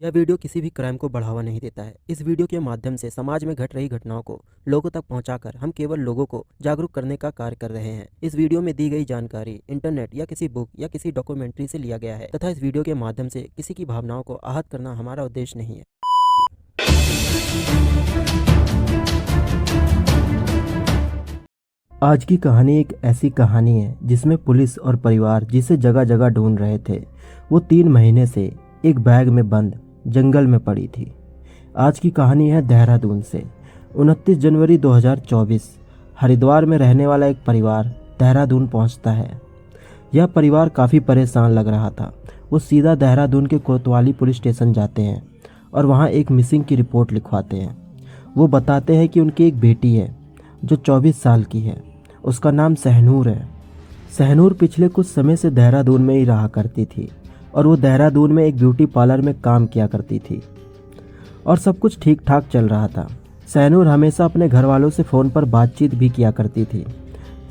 यह वीडियो किसी भी क्राइम को बढ़ावा नहीं देता है। इस वीडियो के माध्यम से समाज में घट रही घटनाओं को लोगों तक पहुंचाकर हम केवल लोगों को जागरूक करने का कार्य कर रहे हैं। इस वीडियो में दी गई जानकारी इंटरनेट या किसी बुक या किसी डॉक्यूमेंट्री से लिया गया है तथा इस वीडियो के माध्यम से किसी की भावनाओं को आहत करना हमारा उद्देश्य नहीं है। आज की कहानी एक ऐसी कहानी है जिसमें पुलिस और परिवार जिसे जगह जगह ढूंढ रहे थे वो 3 महीने से एक बैग में बंद जंगल में पड़ी थी। आज की कहानी है देहरादून से। 29 जनवरी 2024 हरिद्वार में रहने वाला एक परिवार देहरादून पहुंचता है। यह परिवार काफ़ी परेशान लग रहा था। वो सीधा देहरादून के कोतवाली पुलिस स्टेशन जाते हैं और वहां एक मिसिंग की रिपोर्ट लिखवाते हैं। वो बताते हैं कि उनकी एक बेटी है जो 24 साल की है। उसका नाम सहनूर है। सहनूर पिछले कुछ समय से देहरादून में ही रहा करती थी और वो देहरादून में एक ब्यूटी पार्लर में काम किया करती थी और सब कुछ ठीक ठाक चल रहा था। सहनूर हमेशा अपने घर वालों से फ़ोन पर बातचीत भी किया करती थी।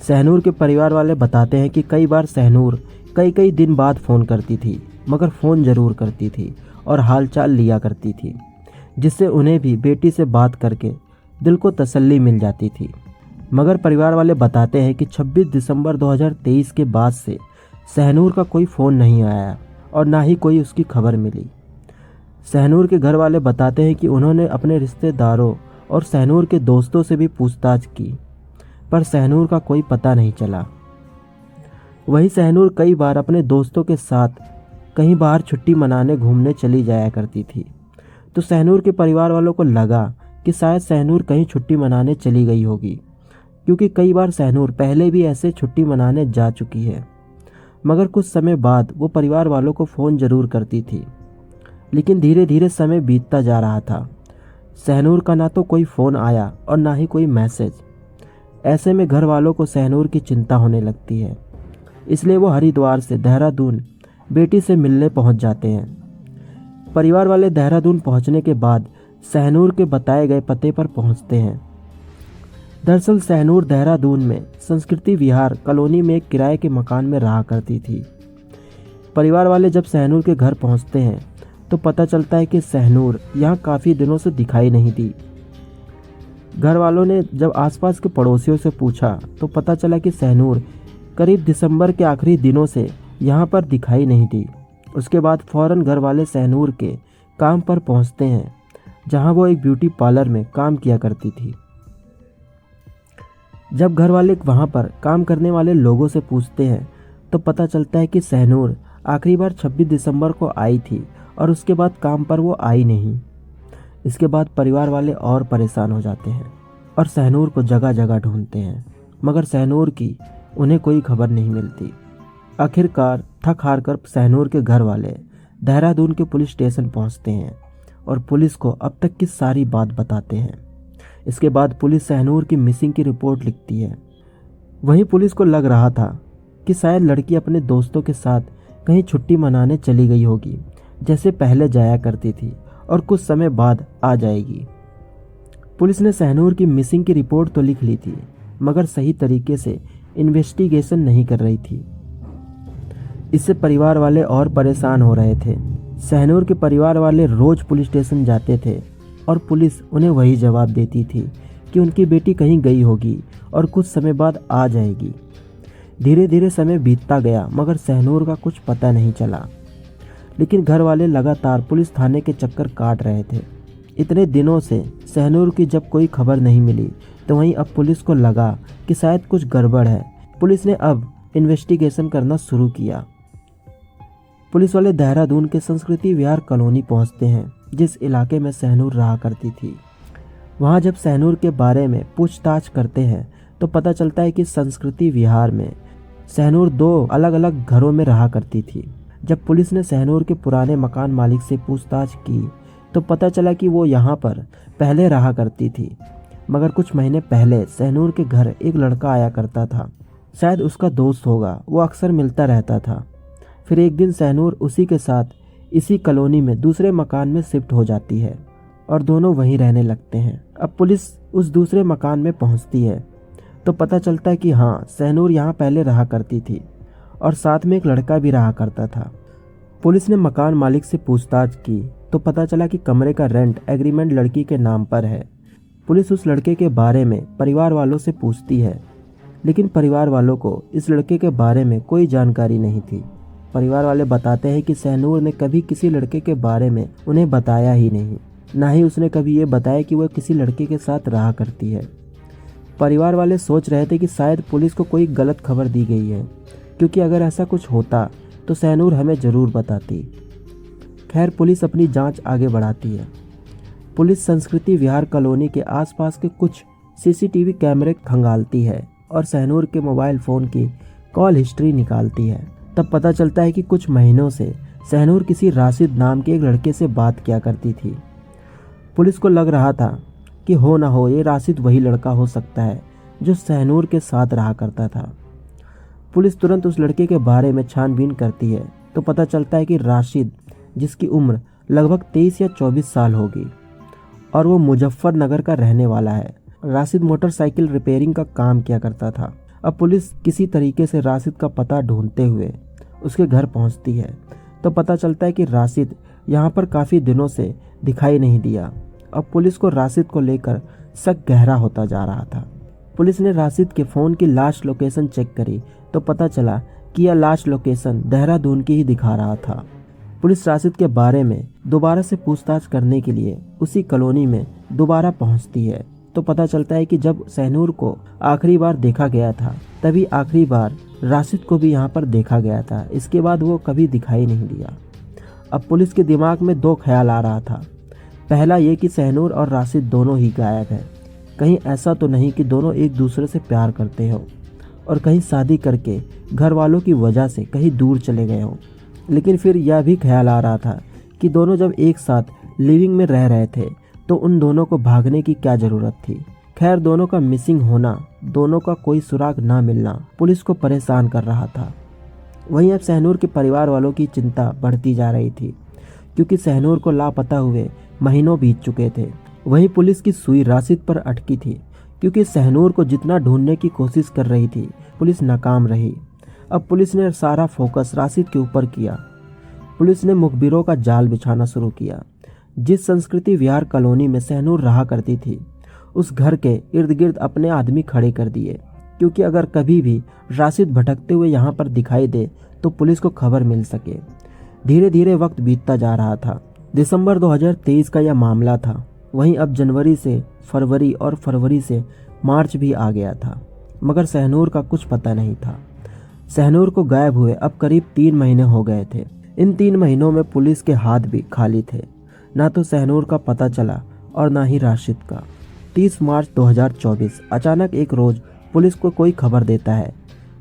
सहनूर के परिवार वाले बताते हैं कि कई बार सहनूर कई दिन बाद फ़ोन करती थी, मगर फ़ोन ज़रूर करती थी और हालचाल लिया करती थी, जिससे उन्हें भी बेटी से बात करके दिल को तसल्ली मिल जाती थी। मगर परिवार वाले बताते हैं कि 26 दिसंबर 2023 के बाद से सहनूर का कोई फ़ोन नहीं आया और ना ही कोई उसकी खबर मिली। सहनूर के घर वाले बताते हैं कि उन्होंने अपने रिश्तेदारों और सहनूर के दोस्तों से भी पूछताछ की, पर सहनूर का कोई पता नहीं चला। वहीं सहनूर कई बार अपने दोस्तों के साथ कहीं बाहर छुट्टी मनाने घूमने चली जाया करती थी। तो सहनूर के परिवार वालों को लगा कि शायद सहनूर कहीं छुट्टी मनाने चली गई होगी, क्योंकि कई बार सहनूर पहले भी ऐसे छुट्टी मनाने जा चुकी है। मगर कुछ समय बाद वो परिवार वालों को फ़ोन ज़रूर करती थी, लेकिन धीरे धीरे समय बीतता जा रहा था। सहनूर का ना तो कोई फ़ोन आया और ना ही कोई मैसेज। ऐसे में घर वालों को सहनूर की चिंता होने लगती है, इसलिए वो हरिद्वार से देहरादून बेटी से मिलने पहुंच जाते हैं। परिवार वाले देहरादून पहुंचने के बाद सहनूर के बताए गए पते पर पहुंचते हैं। दरअसल सहनूर देहरादून में संस्कृति विहार कॉलोनी में एक किराए के मकान में रहा करती थी। परिवार वाले जब सहनूर के घर पहुंचते हैं तो पता चलता है कि सहनूर यहाँ काफ़ी दिनों से दिखाई नहीं दी। घर वालों ने जब आसपास के पड़ोसियों से पूछा तो पता चला कि सहनूर करीब दिसंबर के आखिरी दिनों से यहाँ पर दिखाई नहीं दी। उसके बाद फ़ौरन घर वाले सहनूर के काम पर पहुँचते हैं, जहाँ वो एक ब्यूटी पार्लर में काम किया करती थी। जब घर वाले वहाँ पर काम करने वाले लोगों से पूछते हैं तो पता चलता है कि सहनूर आखिरी बार 26 दिसंबर को आई थी और उसके बाद काम पर वो आई नहीं। इसके बाद परिवार वाले और परेशान हो जाते हैं और सहनूर को जगह जगह ढूंढते हैं, मगर सहनूर की उन्हें कोई खबर नहीं मिलती। आखिरकार थक हार कर सहनूर के घर वाले देहरादून के पुलिस स्टेशन पहुँचते हैं और पुलिस को अब तक की सारी बात बताते हैं। इसके बाद पुलिस सहनूर की मिसिंग की रिपोर्ट लिखती है। वहीं पुलिस को लग रहा था कि शायद लड़की अपने दोस्तों के साथ कहीं छुट्टी मनाने चली गई होगी, जैसे पहले जाया करती थी, और कुछ समय बाद आ जाएगी। पुलिस ने सहनूर की मिसिंग की रिपोर्ट तो लिख ली थी, मगर सही तरीके से इन्वेस्टिगेशन नहीं कर रही थी। इससे परिवार वाले और परेशान हो रहे थे। सहनूर के परिवार वाले रोज पुलिस स्टेशन जाते थे और पुलिस उन्हें वही जवाब देती थी कि उनकी बेटी कहीं गई होगी और कुछ समय बाद आ जाएगी। धीरे धीरे समय बीतता गया, मगर सहनूर का कुछ पता नहीं चला। लेकिन घर वाले लगातार पुलिस थाने के चक्कर काट रहे थे। इतने दिनों से सहनूर की जब कोई खबर नहीं मिली तो वहीं अब पुलिस को लगा कि शायद कुछ गड़बड़ है। पुलिस ने अब इन्वेस्टिगेशन करना शुरू किया। पुलिस वाले देहरादून के संस्कृति विहार कॉलोनी पहुंचते हैं, जिस इलाके में सहनूर रहा करती थी। वहां जब सहनूर के बारे में पूछताछ करते हैं तो पता चलता है कि संस्कृति विहार में सहनूर 2 अलग अलग घरों में रहा करती थी। जब पुलिस ने सहनूर के पुराने मकान मालिक से पूछताछ की तो पता चला कि वो यहाँ पर पहले रहा करती थी, मगर कुछ महीने पहले सहनूर के घर एक लड़का आया करता था। शायद उसका दोस्त होगा, वो अक्सर मिलता रहता था। फिर एक दिन सहनूर उसी के साथ इसी कॉलोनी में दूसरे मकान में शिफ्ट हो जाती है और दोनों वहीं रहने लगते हैं। अब पुलिस उस दूसरे मकान में पहुंचती है तो पता चलता है कि हाँ, सहनूर यहाँ पहले रहा करती थी और साथ में एक लड़का भी रहा करता था। पुलिस ने मकान मालिक से पूछताछ की तो पता चला कि कमरे का रेंट एग्रीमेंट लड़की के नाम पर है। पुलिस उस लड़के के बारे में परिवार वालों से पूछती है, लेकिन परिवार वालों को इस लड़के के बारे में कोई जानकारी नहीं थी। परिवार वाले बताते हैं कि सहनूर ने कभी किसी लड़के के बारे में उन्हें बताया ही नहीं, ना ही उसने कभी ये बताया कि वह किसी लड़के के साथ रहा करती है। परिवार वाले सोच रहे थे कि शायद पुलिस को कोई गलत खबर दी गई है, क्योंकि अगर ऐसा कुछ होता तो सहनूर हमें ज़रूर बताती। खैर, पुलिस अपनी जांच आगे बढ़ाती है। पुलिस संस्कृति विहार कॉलोनी के आसपास के कुछ सीसीटीवी कैमरे खंगालती है और सहनूर के मोबाइल फ़ोन की कॉल हिस्ट्री निकालती है। तब पता चलता है कि कुछ महीनों से सहनूर किसी राशिद नाम के एक लड़के से बात किया करती थी। पुलिस को लग रहा था कि हो ना हो ये राशिद वही लड़का हो सकता है जो सहनूर के साथ रहा करता था। पुलिस तुरंत उस लड़के के बारे में छानबीन करती है तो पता चलता है कि राशिद, जिसकी उम्र लगभग 23 या 24 साल होगी और वो मुजफ्फरनगर का रहने वाला है। राशिद मोटरसाइकिल रिपेयरिंग का काम किया करता था। अब पुलिस किसी तरीके से राशिद का पता ढूंढते हुए उसके घर पहुंचती है तो पता चलता है कि राशिद यहाँ पर काफ़ी दिनों से दिखाई नहीं दिया। अब पुलिस को राशिद को लेकर शक गहरा होता जा रहा था। पुलिस ने राशिद के फ़ोन की लास्ट लोकेशन चेक करी तो पता चला कि यह लास्ट लोकेशन देहरादून की ही दिखा रहा था। पुलिस राशिद के बारे में दोबारा से पूछताछ करने के लिए उसी कॉलोनी में दोबारा पहुंचती है तो पता चलता है कि जब सहनूर को आखिरी बार देखा गया था तभी आखिरी बार राशिद को भी यहाँ पर देखा गया था। इसके बाद वो कभी दिखाई नहीं दिया। अब पुलिस के दिमाग में दो ख्याल आ रहा था। पहला ये कि सहनूर और राशिद दोनों ही गायब हैं। कहीं ऐसा तो नहीं कि दोनों एक दूसरे से प्यार करते हों और कहीं शादी करके घर वालों की वजह से कहीं दूर चले गए हों। लेकिन फिर यह भी ख्याल आ रहा था कि दोनों जब एक साथ लिविंग में रह रहे थे तो उन दोनों को भागने की क्या ज़रूरत थी। खैर, दोनों का मिसिंग होना, दोनों का कोई सुराग ना मिलना पुलिस को परेशान कर रहा था। वहीं अब सहनूर के परिवार वालों की चिंता बढ़ती जा रही थी, क्योंकि सहनूर को लापता हुए महीनों बीत चुके थे। वहीं पुलिस की सुई राशिद पर अटकी थी, क्योंकि सहनूर को जितना ढूंढने की कोशिश कर रही थी पुलिस नाकाम रही। अब पुलिस ने सारा फोकस राशिद के ऊपर किया। पुलिस ने मुखबिरों का जाल बिछाना शुरू किया। जिस संस्कृति विहार कॉलोनी में सहनूर रहा करती थी उस घर के इर्द गिर्द अपने आदमी खड़े कर दिए, क्योंकि अगर कभी भी राशिद भटकते हुए यहाँ पर दिखाई दे तो पुलिस को खबर मिल सके। धीरे धीरे वक्त बीतता जा रहा था। दिसंबर 2023 का यह मामला था। वहीं अब जनवरी से फरवरी और फरवरी से मार्च भी आ गया था, मगर सहनूर का कुछ पता नहीं था। सहनूर को गायब हुए अब करीब 3 महीने हो गए थे। इन 3 महीनों में पुलिस के हाथ भी खाली थे। ना तो सहनूर का पता चला और ना ही राशिद का। 30 मार्च 2024 अचानक एक रोज़ पुलिस को कोई खबर देता है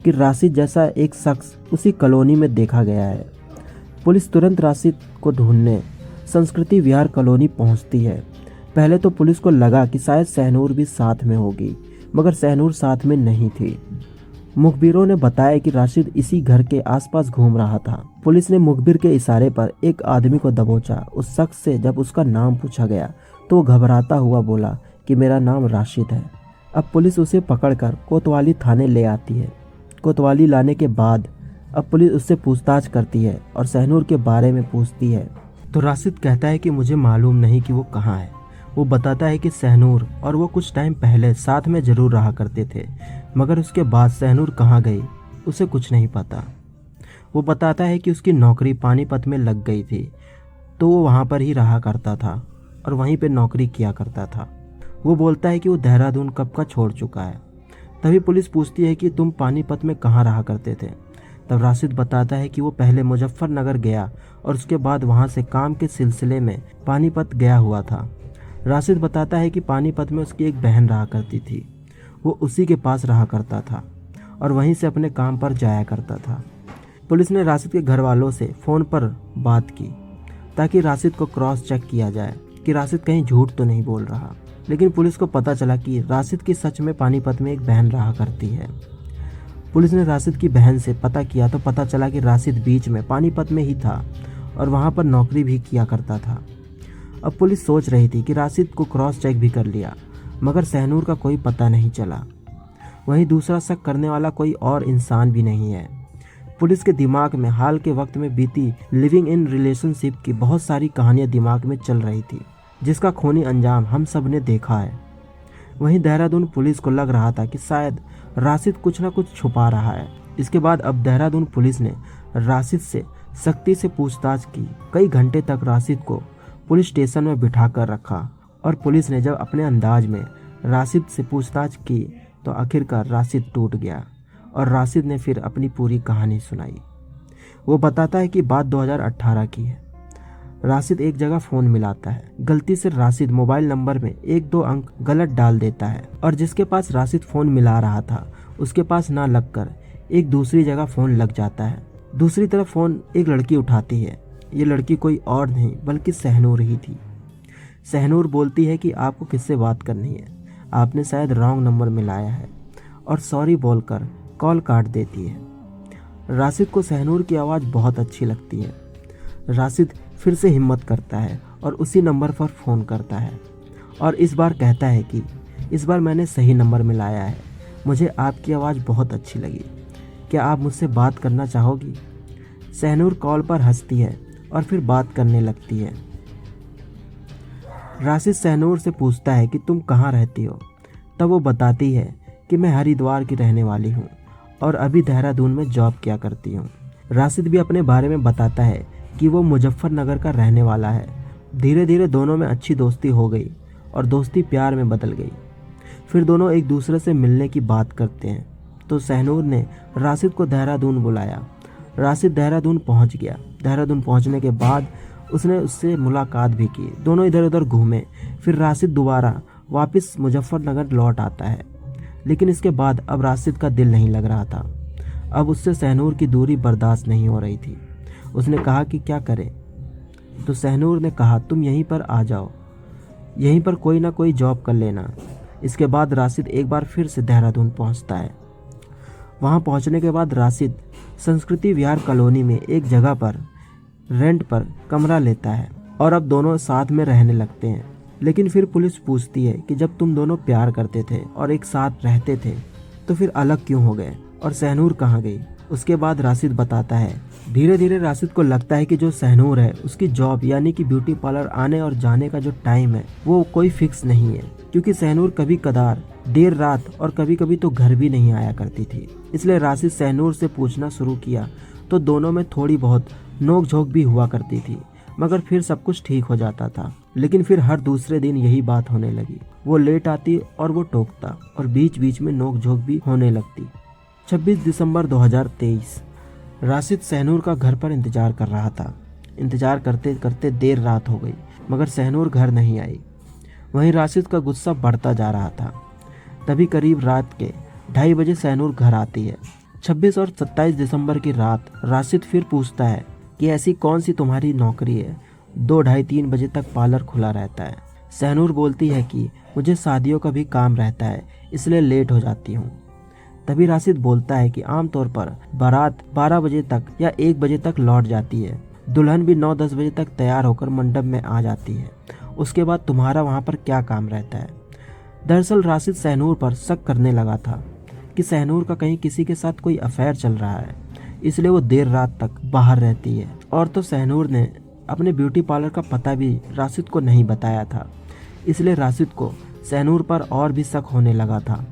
कि राशिद जैसा एक शख्स उसी कॉलोनी में देखा गया है। पुलिस तुरंत राशिद को ढूंढने संस्कृति विहार कॉलोनी पहुंचती है। पहले तो पुलिस को लगा कि शायद सहनूर भी साथ में होगी, मगर सहनूर साथ में नहीं थी। मुखबिरों ने बताया कि राशिद इसी घर के आसपास घूम रहा था। पुलिस ने मुखबिर के इशारे पर एक आदमी को दबोचा। उस शख्स से जब उसका नाम पूछा गया तो वो घबराता हुआ बोला कि मेरा नाम राशिद है। अब पुलिस उसे पकड़कर कोतवाली थाने ले आती है। कोतवाली लाने के बाद अब पुलिस उससे पूछताछ करती है और सहनूर के बारे में पूछती है तो राशिद कहता है कि मुझे मालूम नहीं कि वो कहाँ है। वो बताता है कि सहनूर और वो कुछ टाइम पहले साथ में ज़रूर रहा करते थे, मगर उसके बाद सहनूर कहाँ गई उसे कुछ नहीं पता। वो बताता है कि उसकी नौकरी पानीपत में लग गई थी, तो वो वहाँ पर ही रहा करता था और वहीं पे नौकरी किया करता था। वो बोलता है कि वो देहरादून कब का छोड़ चुका है। तभी पुलिस पूछती है कि तुम पानीपत में कहाँ रहा करते थे। तब राशिद बताता है कि वो पहले मुजफ्फरनगर गया और उसके बाद वहाँ से काम के सिलसिले में पानीपत गया हुआ था। राशिद बताता है कि पानीपत में उसकी एक बहन रहा करती थी। वो उसी के पास रहा करता था और वहीं से अपने काम पर जाया करता था। पुलिस ने राशिद के घर वालों से फ़ोन पर बात की ताकि राशिद को क्रॉस चेक किया जाए कि राशिद कहीं झूठ तो नहीं बोल रहा। लेकिन पुलिस को पता चला कि राशिद की सच में पानीपत में एक बहन रहा करती है। पुलिस ने राशिद की बहन से पता किया तो पता चला कि राशिद बीच में पानीपत में ही था और वहाँ पर नौकरी भी किया करता था। अब पुलिस सोच रही थी कि राशिद को क्रॉस चेक भी कर लिया, मगर सहनूर का कोई पता नहीं चला। वहीं दूसरा शक करने वाला कोई और इंसान भी नहीं है। पुलिस के दिमाग में हाल के वक्त में बीती लिविंग इन रिलेशनशिप की बहुत सारी कहानियां दिमाग में चल रही थी, जिसका खूनी अंजाम हम सब ने देखा है। वहीं देहरादून पुलिस को लग रहा था कि शायद राशिद कुछ न कुछ छुपा रहा है। इसके बाद अब देहरादून पुलिस ने राशिद से सख्ती से पूछताछ की। कई घंटे तक राशिद को पुलिस स्टेशन में बिठा कर रखा और पुलिस ने जब अपने अंदाज में राशिद से पूछताछ की तो आखिरकार राशिद टूट गया और राशिद ने फिर अपनी पूरी कहानी सुनाई। वो बताता है कि बात 2018 की है। राशिद एक जगह फ़ोन मिलाता है। गलती से राशिद मोबाइल नंबर में 1-2 अंक गलत डाल देता है और जिसके पास राशिद फ़ोन मिला रहा था उसके पास ना लगकर एक दूसरी जगह फ़ोन लग जाता है। दूसरी तरफ फ़ोन एक लड़की उठाती है। ये लड़की कोई और नहीं बल्कि सहनूर ही थी। सहनूर बोलती है कि आपको किससे बात करनी है, आपने शायद रॉन्ग नंबर मिलाया है, और सॉरी बोलकर कॉल काट देती है। राशिद को सहनूर की आवाज़ बहुत अच्छी लगती है। राशिद फिर से हिम्मत करता है और उसी नंबर पर फ़ोन करता है और इस बार कहता है कि इस बार मैंने सही नंबर मिलाया है, मुझे आपकी आवाज़ बहुत अच्छी लगी, क्या आप मुझसे बात करना चाहोगी? सहनूर कॉल पर हंसती है और फिर बात करने लगती है। राशिद सहनूर से पूछता है कि तुम कहाँ रहती हो? तब वो बताती है कि मैं हरिद्वार की रहने वाली हूँ और अभी देहरादून में जॉब किया करती हूँ। राशिद भी अपने बारे में बताता है कि वो मुजफ्फरनगर का रहने वाला है। धीरे धीरे दोनों में अच्छी दोस्ती हो गई और दोस्ती प्यार में बदल गई। फिर दोनों एक दूसरे से मिलने की बात करते हैं तो सहनूर ने राशिद को देहरादून बुलाया। राशिद देहरादून पहुंच गया। देहरादून पहुंचने के बाद उसने उससे मुलाकात भी की। दोनों इधर उधर घूमे। फिर राशिद दोबारा वापस मुजफ्फरनगर लौट आता है, लेकिन इसके बाद अब राशिद का दिल नहीं लग रहा था। अब उससे सहनूर की दूरी बर्दाश्त नहीं हो रही थी। उसने कहा कि क्या करें, तो सहनूर ने कहा तुम यहीं पर आ जाओ, यहीं पर कोई ना कोई जॉब कर लेना। इसके बाद राशिद एक बार फिर से देहरादून पहुंचता है। वहां पहुंचने के बाद राशिद संस्कृति विहार कॉलोनी में एक जगह पर रेंट पर कमरा लेता है और अब दोनों साथ में रहने लगते हैं। लेकिन फिर पुलिस पूछती है कि जब तुम दोनों प्यार करते थे और एक साथ रहते थे तो फिर अलग क्यों हो गए और सहनूर कहाँ गई? उसके बाद राशिद बताता है धीरे धीरे राशिद को लगता है कि जो सहनूर है उसकी जॉब यानी कि ब्यूटी पार्लर आने और जाने का जो टाइम है वो कोई फिक्स नहीं है, क्योंकि सहनूर कभी कदार देर रात और कभी कभी तो घर भी नहीं आया करती थी। इसलिए राशिद सहनूर से पूछना शुरू किया तो दोनों में थोड़ी बहुत नोक झोंक भी हुआ करती थी, मगर फिर सब कुछ ठीक हो जाता था। लेकिन फिर हर दूसरे दिन यही बात होने लगी। वो लेट आती और वो टोकता और बीच बीच में नोक झोंक भी होने लगती। 26 दिसंबर 2023 राशिद सहनूर का घर पर इंतजार कर रहा था। इंतजार करते करते देर रात हो गई, मगर सहनूर घर नहीं आई। वहीं राशिद का गुस्सा बढ़ता जा रहा था। तभी करीब रात के 2:30 बजे सहनूर घर आती है। 26 और 27 दिसंबर की रात राशिद फिर पूछता है कि ऐसी कौन सी तुम्हारी नौकरी है 2, 2:30, 3 बजे तक पार्लर खुला रहता है? सहनूर बोलती है कि मुझे शादियों का भी काम रहता है, इसलिए लेट हो जाती हूँ। तभी राशिद बोलता है कि आमतौर पर बारात 12 बजे तक या 1 बजे तक लौट जाती है, दुल्हन भी 9-10 बजे तक तैयार होकर मंडप में आ जाती है। उसके बाद तुम्हारा वहाँ पर क्या काम रहता है? दरअसल राशिद सहनूर पर शक करने लगा था कि सहनूर का कहीं किसी के साथ कोई अफेयर चल रहा है, इसलिए वो देर रात तक बाहर रहती है। और तो सहनूर ने अपने ब्यूटी पार्लर का पता भी राशिद को नहीं बताया था, इसलिए राशिद को सहनूर पर और भी शक होने लगा था।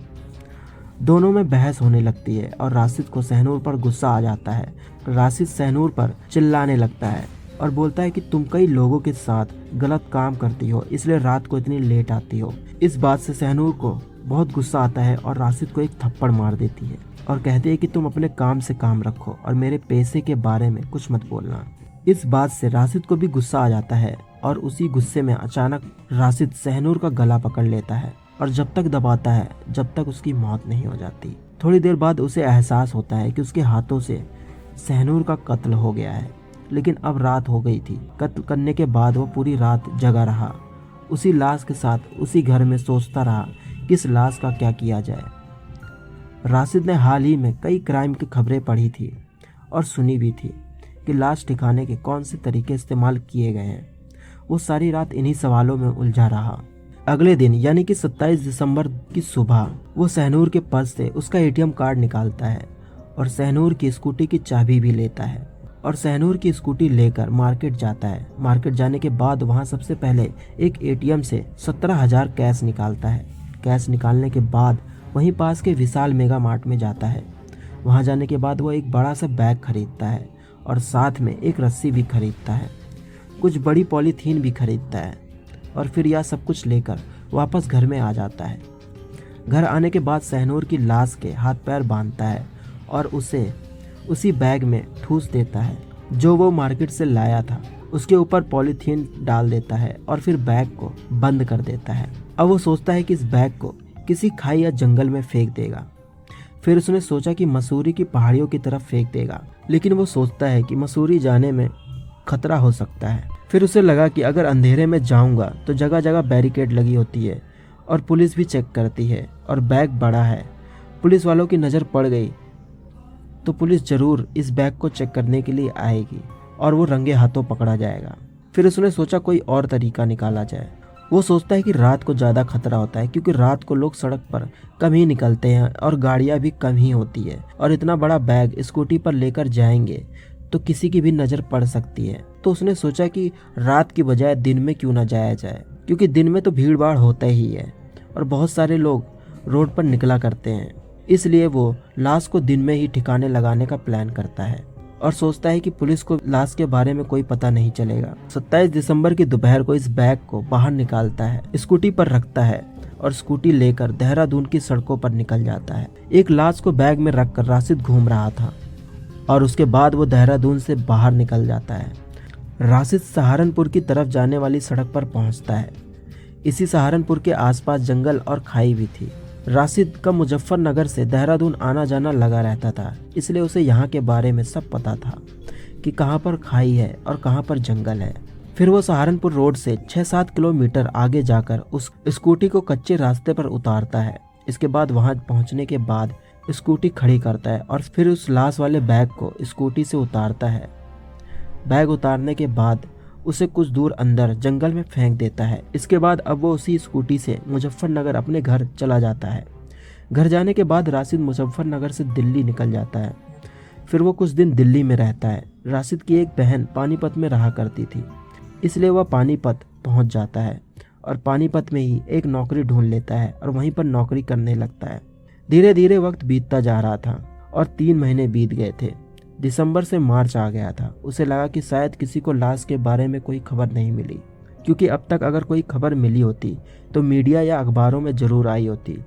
दोनों में बहस होने लगती है और राशिद को सहनूर पर गुस्सा आ जाता है। राशिद सहनूर पर चिल्लाने लगता है और बोलता है कि तुम कई लोगों के साथ गलत काम करती हो, इसलिए रात को इतनी लेट आती हो। इस बात से सहनूर को बहुत गुस्सा आता है और राशिद को एक थप्पड़ मार देती है और कहती है कि तुम अपने काम से काम रखो और मेरे पैसे के बारे में कुछ मत बोलना। इस बात से राशिद को भी गुस्सा आ जाता है और उसी गुस्से में अचानक राशिद सहनूर का गला पकड़ लेता है और जब तक दबाता है जब तक उसकी मौत नहीं हो जाती। थोड़ी देर बाद उसे एहसास होता है कि उसके हाथों से सहनूर का कत्ल हो गया है, लेकिन अब रात हो गई थी। कत्ल करने के बाद वो पूरी रात जगा रहा, उसी लाश के साथ उसी घर में सोचता रहा कि इस लाश का क्या किया जाए। राशिद ने हाल ही में कई क्राइम की खबरें पढ़ी थी और सुनी भी थी कि लाश ठिकाने के कौन से तरीके इस्तेमाल किए गए हैं। वो सारी रात इन्हीं सवालों में उलझा रहा। अगले दिन यानी कि 27 दिसंबर की सुबह वो सहनूर के पर्स से उसका एटीएम कार्ड निकालता है और सहनूर की स्कूटी की चाबी भी लेता है और सहनूर की स्कूटी लेकर मार्केट जाता है। मार्केट जाने के बाद वहाँ सबसे पहले एक एटीएम से 17,000 कैश निकालता है। कैश निकालने के बाद वहीं पास के विशाल मेगा मार्ट में जाता है। वहाँ जाने के बाद वो एक बड़ा सा बैग खरीदता है और साथ में एक रस्सी भी खरीदता है, कुछ बड़ी पॉलीथीन भी खरीदता है और फिर यह सब कुछ लेकर वापस घर में आ जाता है। घर आने के बाद सहनूर की लाश के हाथ पैर बांधता है और उसे उसी बैग में ठूस देता है जो वो मार्केट से लाया था। उसके ऊपर पॉलीथीन डाल देता है और फिर बैग को बंद कर देता है। अब वो सोचता है कि इस बैग को किसी खाई या जंगल में फेंक देगा। फिर उसने सोचा कि मसूरी की पहाड़ियों की तरफ फेंक देगा, लेकिन वो सोचता है कि मसूरी जाने में खतरा हो सकता है। फिर उसे लगा कि अगर अंधेरे में जाऊंगा तो जगह जगह बैरिकेड लगी होती है और पुलिस भी चेक करती है और बैग बड़ा है, पुलिस वालों की नज़र पड़ गई तो पुलिस ज़रूर इस बैग को चेक करने के लिए आएगी और वो रंगे हाथों पकड़ा जाएगा। फिर उसने सोचा कोई और तरीका निकाला जाए। वो सोचता है कि रात को ज़्यादा खतरा होता है क्योंकि रात को लोग सड़क पर कम ही निकलते हैं और गाड़ियाँ भी कम ही होती है और इतना बड़ा बैग स्कूटी पर लेकर जाएंगे तो किसी की भी नज़र पड़ सकती है। तो उसने सोचा कि रात की बजाय दिन में क्यों ना जाया जाए, क्योंकि दिन में तो भीड़ भाड़ होता ही है और बहुत सारे लोग रोड पर निकला करते हैं। इसलिए वो लाश को दिन में ही ठिकाने लगाने का प्लान करता है और सोचता है कि पुलिस को लाश के बारे में कोई पता नहीं चलेगा। 27 दिसंबर की दोपहर को इस बैग को बाहर निकालता है, स्कूटी पर रखता है और स्कूटी लेकर देहरादून की सड़कों पर निकल जाता है। एक लाश को बैग में रखकर राशिद घूम रहा था और उसके बाद वो देहरादून से बाहर निकल जाता है। राशिद सहारनपुर की तरफ जाने वाली सड़क पर पहुंचता है। इसी सहारनपुर के आसपास जंगल और खाई भी थी। राशिद का मुजफ्फरनगर से देहरादून आना जाना लगा रहता था, इसलिए उसे यहाँ के बारे में सब पता था कि कहाँ पर खाई है और कहाँ पर जंगल है। फिर वो सहारनपुर रोड से 6-7 किलोमीटर आगे जाकर उस स्कूटी को कच्चे रास्ते पर उतारता है। इसके बाद वहाँ पहुँचने के बाद स्कूटी खड़ी करता है और फिर उस लाश वाले बैग को स्कूटी से उतारता है। बैग उतारने के बाद उसे कुछ दूर अंदर जंगल में फेंक देता है। इसके बाद अब वो उसी स्कूटी से मुजफ्फरनगर अपने घर चला जाता है। घर जाने के बाद राशिद मुजफ्फरनगर से दिल्ली निकल जाता है। फिर वो कुछ दिन दिल्ली में रहता है। राशिद की एक बहन पानीपत में रहा करती थी, इसलिए वह पानीपत पहुंच जाता है और पानीपत में ही एक नौकरी ढूंढ लेता है और वहीं पर नौकरी करने लगता है। धीरे धीरे वक्त बीतता जा रहा था और 3 महीने बीत गए थे। दिसंबर से मार्च आ गया था। उसे लगा कि शायद किसी को लाश के बारे में कोई खबर नहीं मिली, क्योंकि अब तक अगर कोई खबर मिली होती तो मीडिया या अखबारों में ज़रूर आई होती।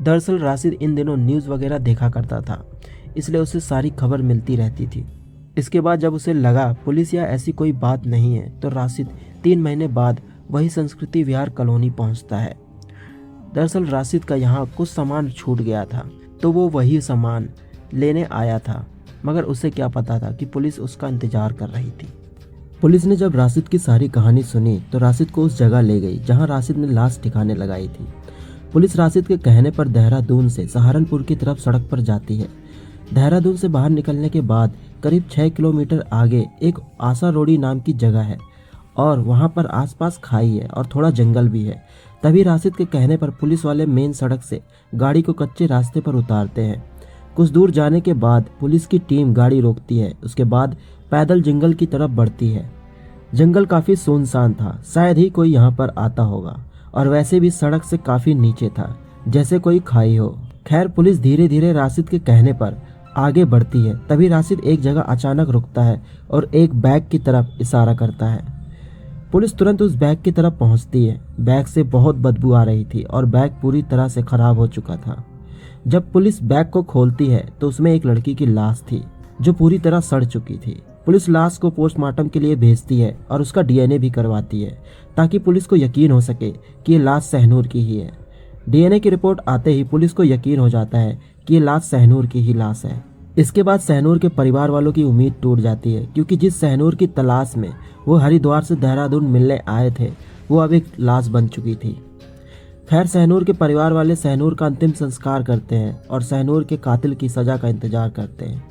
दरअसल राशिद इन दिनों न्यूज़ वगैरह देखा करता था, इसलिए उसे सारी खबर मिलती रहती थी। इसके बाद जब उसे लगा पुलिस या ऐसी कोई बात नहीं है तो राशिद 3 महीने बाद वही संस्कृति विहार कॉलोनी पहुंचता है। दरअसल राशिद का यहाँ कुछ सामान छूट गया था तो वो वही सामान लेने आया था, मगर उसे क्या पता था कि पुलिस उसका इंतजार कर रही थी। पुलिस ने जब राशिद की सारी कहानी सुनी तो राशिद को उस जगह ले गई जहां राशिद ने लाश ठिकाने लगाई थी। पुलिस राशिद के कहने पर देहरादून से सहारनपुर की तरफ सड़क पर जाती है। देहरादून से बाहर निकलने के बाद करीब 6 किलोमीटर आगे एक आशा रोड़ी नाम की जगह है और वहां पर आसपास खाई है और थोड़ा जंगल भी है। तभी राशिद के कहने पर पुलिस वाले मेन सड़क से गाड़ी को कच्चे रास्ते पर उतारते हैं। कुछ दूर जाने के बाद पुलिस की टीम गाड़ी रोकती है। उसके बाद पैदल जंगल की तरफ बढ़ती है। जंगल काफ़ी सुनसान था, शायद ही कोई यहाँ पर आता होगा और वैसे भी सड़क से काफ़ी नीचे था, जैसे कोई खाई हो। खैर पुलिस धीरे धीरे राशिद के कहने पर आगे बढ़ती है। तभी राशिद एक जगह अचानक रुकता है और एक बैग की तरफ इशारा करता है। पुलिस तुरंत उस बैग की तरफ पहुंचती है। बैग से बहुत बदबू आ रही थी और बैग पूरी तरह से खराब हो चुका था। जब पुलिस बैग को खोलती है तो उसमें एक लड़की की लाश थी जो पूरी तरह सड़ चुकी थी। पुलिस लाश को पोस्टमार्टम के लिए भेजती है और उसका डीएनए भी करवाती है ताकि पुलिस को यकीन हो सके कि ये लाश सहनूर की ही है। डीएनए की रिपोर्ट आते ही पुलिस को यकीन हो जाता है कि ये लाश सहनूर की ही लाश है। इसके बाद सहनूर के परिवार वालों की उम्मीद टूट जाती है, क्योंकि जिस सहनूर की तलाश में वो हरिद्वार से देहरादून मिलने आए थे वो अब एक लाश बन चुकी थी। खैर सहनूर के परिवार वाले सहनूर का अंतिम संस्कार करते हैं और सहनूर के कातिल की सजा का इंतजार करते हैं।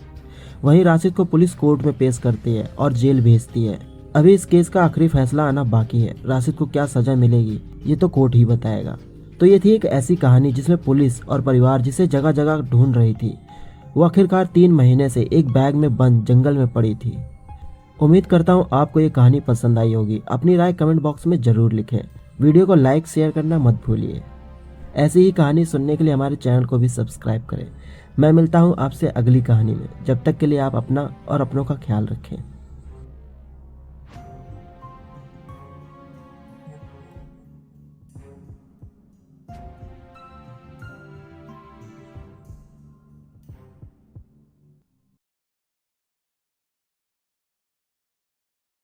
वहीं राशिद को पुलिस कोर्ट में पेश करती है और जेल भेजती है। अभी इस केस का आखिरी फैसला आना बाकी है। राशिद को क्या सजा मिलेगी ये तो कोर्ट ही बताएगा। तो ये थी एक ऐसी कहानी जिसमें पुलिस और परिवार जिसे जगह जगह ढूंढ रही थी वो आखिरकार 3 महीने से एक बैग में बंद जंगल में पड़ी थी। उम्मीद करता हूँ आपको ये कहानी पसंद आई होगी। अपनी राय कमेंट बॉक्स में ज़रूर लिखें। वीडियो को लाइक शेयर करना मत भूलिए। ऐसी ही कहानी सुनने के लिए हमारे चैनल को भी सब्सक्राइब करें। मैं मिलता हूँ आपसे अगली कहानी में। जब तक के लिए आप अपना और अपनों का ख्याल रखें।